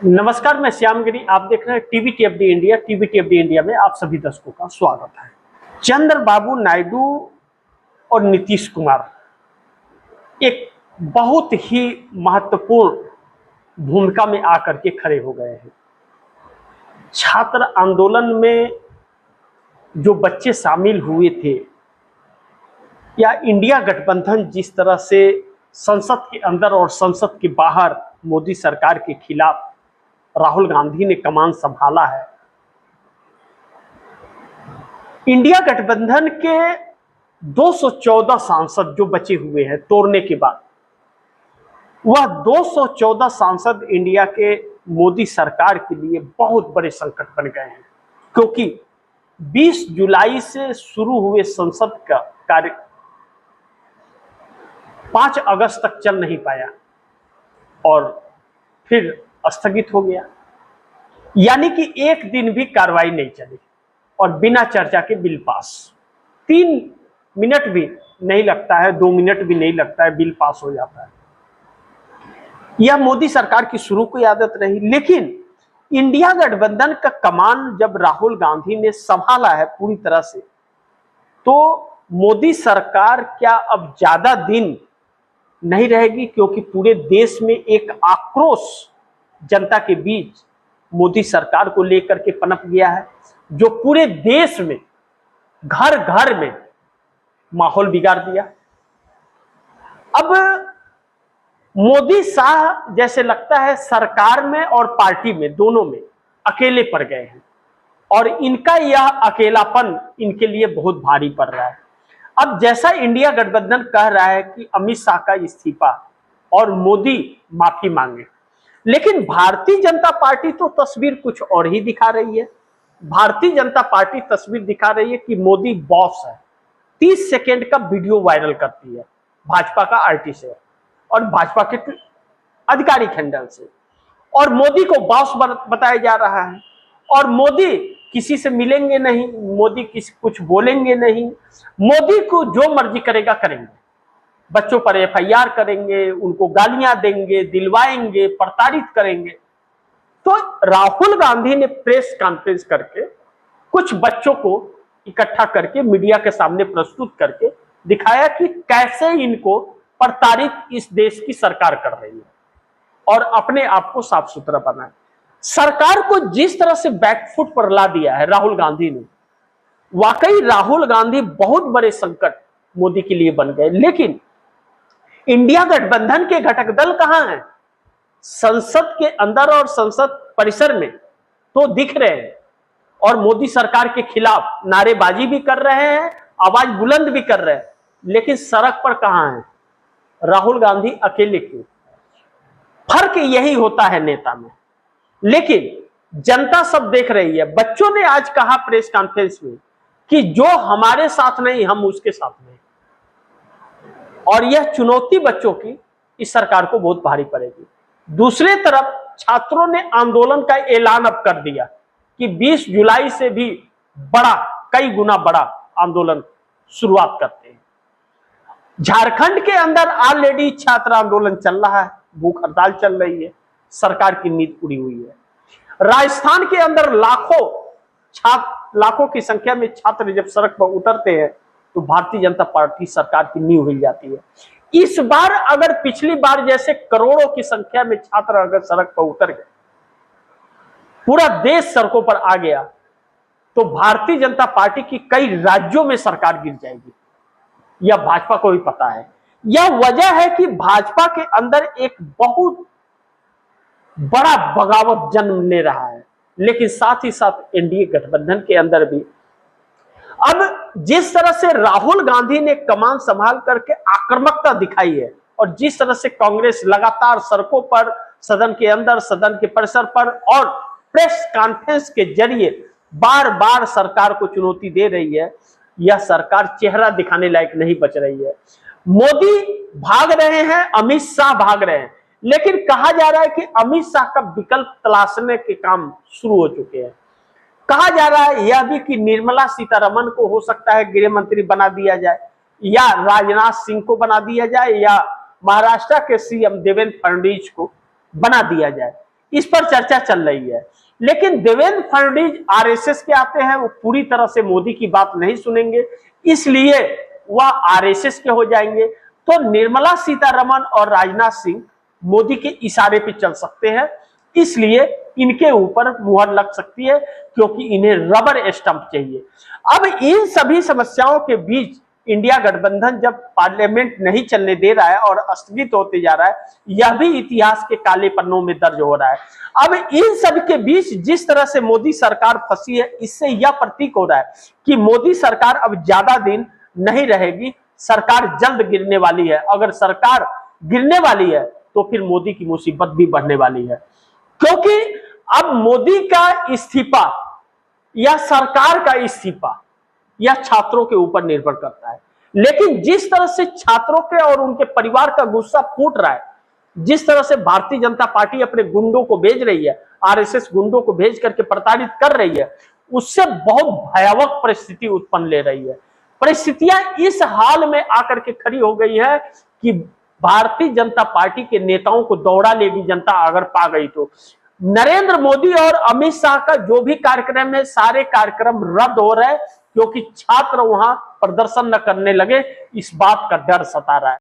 नमस्कार, मैं श्यामगिरी। आप देख रहे हैं टीवीटीएफडी इंडिया। टीवीटीएफडी इंडिया में आप सभी दर्शकों का स्वागत है। चंद्रबाबू नायडू और नीतीश कुमार एक बहुत ही महत्वपूर्ण भूमिका में आकर के खड़े हो गए हैं। छात्र आंदोलन में जो बच्चे शामिल हुए थे या इंडिया गठबंधन जिस तरह से संसद के अंदर और संसद के बाहर मोदी सरकार के खिलाफ राहुल गांधी ने कमान संभाला है, इंडिया गठबंधन के 214 सांसद जो बचे हुए हैं तोड़ने के बाद, वह 214 सांसद इंडिया के मोदी सरकार के लिए बहुत बड़े संकट बन गए हैं, क्योंकि 20 जुलाई से शुरू हुए संसद का कार्य 5 अगस्त तक चल नहीं पाया और फिर स्थगित हो गया। यानी कि एक दिन भी कार्रवाई नहीं चली और बिना चर्चा के बिल पास। 3 मिनट भी नहीं लगता है, 2 मिनट भी नहीं लगता है, बिल पास हो जाता है। यह मोदी सरकार की शुरू की आदत रही, लेकिन इंडिया गठबंधन का कमान जब राहुल गांधी ने संभाला है पूरी तरह से, तो मोदी सरकार क्या अब ज्यादा दिन नहीं रहेगी, क्योंकि पूरे देश में एक आक्रोश जनता के बीच मोदी सरकार को लेकर के पनप गया है, जो पूरे देश में घर घर में माहौल बिगाड़ दिया। अब मोदी शाह जैसे लगता है सरकार में और पार्टी में दोनों में अकेले पड़ गए हैं और इनका यह अकेलापन इनके लिए बहुत भारी पड़ रहा है। अब जैसा इंडिया गठबंधन कह रहा है कि अमित शाह का इस्तीफा और मोदी माफी मांगे, लेकिन भारतीय जनता पार्टी तो तस्वीर कुछ और ही दिखा रही है। भारतीय जनता पार्टी तस्वीर दिखा रही है कि मोदी बॉस है। 30 सेकेंड का वीडियो वायरल करती है भाजपा का आरटी से और भाजपा के आधिकारिक हैंडल से, और मोदी को बॉस बताया जा रहा है। और मोदी किसी से मिलेंगे नहीं, मोदी किसी कुछ बोलेंगे नहीं, मोदी को जो मर्जी करेगा करेंगे। बच्चों पर एफआईआर करेंगे, उनको गालियां देंगे, दिलवाएंगे, प्रताड़ित करेंगे। तो राहुल गांधी ने प्रेस कॉन्फ्रेंस करके कुछ बच्चों को इकट्ठा करके मीडिया के सामने प्रस्तुत करके दिखाया कि कैसे इनको प्रताड़ित इस देश की सरकार कर रही है और अपने आप को साफ सुथरा बनाए। सरकार को जिस तरह से बैकफुट पर ला दिया है राहुल गांधी ने, वाकई राहुल गांधी बहुत बड़े संकट मोदी के लिए बन गए। लेकिन इंडिया गठबंधन के घटक दल कहां हैं? संसद के अंदर और संसद परिसर में तो दिख रहे हैं और मोदी सरकार के खिलाफ नारेबाजी भी कर रहे हैं, आवाज बुलंद भी कर रहे हैं, लेकिन सड़क पर कहां हैं? राहुल गांधी अकेले क्यों? फर्क यही होता है नेता में। लेकिन जनता सब देख रही है। बच्चों ने आज कहा प्रेस कॉन्फ्रेंस में कि जो हमारे साथ नहीं हम उसके साथ नहीं, और यह चुनौती बच्चों की इस सरकार को बहुत भारी पड़ेगी। दूसरी तरफ छात्रों ने आंदोलन का ऐलान अब कर दिया कि 20 जुलाई से भी बड़ा, कई गुना बड़ा आंदोलन शुरुआत करते हैं। झारखंड के अंदर ऑलरेडी छात्र आंदोलन चल रहा है, भूख हड़ताल चल रही है, सरकार की नींद उड़ी हुई है। राजस्थान के अंदर लाखों की संख्या में छात्र जब सड़क पर उतरते हैं तो भारतीय जनता पार्टी सरकार की नींव हिल जाती है। इस बार अगर पिछली बार जैसे करोड़ों की संख्या में छात्र अगर सड़क पर उतर गए, पूरा देश सड़कों पर आ गया, तो भारतीय जनता पार्टी की कई राज्यों में सरकार गिर जाएगी। यह भाजपा को भी पता है। यह वजह है कि भाजपा के अंदर एक बहुत बड़ा बगावत जन्म ले रहा है, लेकिन साथ ही साथ एनडीए गठबंधन के अंदर भी अब जिस तरह से राहुल गांधी ने कमान संभाल करके आक्रामकता दिखाई है और जिस तरह से कांग्रेस लगातार सड़कों पर, सदन के अंदर, सदन के परिसर पर और प्रेस कॉन्फ्रेंस के जरिए बार बार सरकार को चुनौती दे रही है, यह सरकार चेहरा दिखाने लायक नहीं बच रही है। मोदी भाग रहे हैं, अमित शाह भाग रहे हैं, लेकिन कहा जा रहा है कि अमित शाह का विकल्प तलाशने के काम शुरू हो चुके हैं। कहा जा रहा है यह भी कि निर्मला सीतारमण को हो सकता है गृह मंत्री बना दिया जाए, या राजनाथ सिंह को बना दिया जाए, या महाराष्ट्र के सीएम देवेंद्र फडणवीस को बना दिया जाए। इस पर चर्चा चल रही है। लेकिन देवेंद्र फडणवीस आरएसएस के आते हैं, वो पूरी तरह से मोदी की बात नहीं सुनेंगे, इसलिए वह आरएसएस के हो जाएंगे। तो निर्मला सीतारमण और राजनाथ सिंह मोदी के इशारे पे चल सकते हैं, इसलिए इनके ऊपर मुहर लग सकती है, क्योंकि इन्हें रबर स्टंप चाहिए। अब इन सभी समस्याओं के बीच इंडिया गठबंधन जब पार्लियामेंट नहीं चलने दे रहा है और स्थगित होते जा रहा है, यह भी इतिहास के काले पन्नों में दर्ज हो रहा है। अब इन सब के बीच जिस तरह से मोदी सरकार फंसी है, इससे यह प्रतीक हो रहा है कि मोदी सरकार अब ज्यादा दिन नहीं रहेगी, सरकार जल्द गिरने वाली है। अगर सरकार गिरने वाली है तो फिर मोदी की मुसीबत भी बढ़ने वाली है, क्योंकि अब मोदी का इस्तीफा या सरकार का इस्तीफा यह छात्रों के ऊपर निर्भर करता है। लेकिन जिस तरह से छात्रों के और उनके परिवार का गुस्सा फूट रहा है, जिस तरह से भारतीय जनता पार्टी अपने गुंडों को भेज रही है, आरएसएस गुंडों को भेज करके प्रताड़ित कर रही है, उससे बहुत भयावह परिस्थिति उत्पन्न ले रही है। परिस्थितियां इस हाल में आकर के खड़ी हो गई है कि भारतीय जनता पार्टी के नेताओं को दौड़ा लेगी जनता अगर पा गई तो। नरेंद्र मोदी और अमित शाह का जो भी कार्यक्रम है, सारे कार्यक्रम रद्द हो रहे हैं, क्योंकि छात्र वहां प्रदर्शन न करने लगे, इस बात का डर सता रहा है।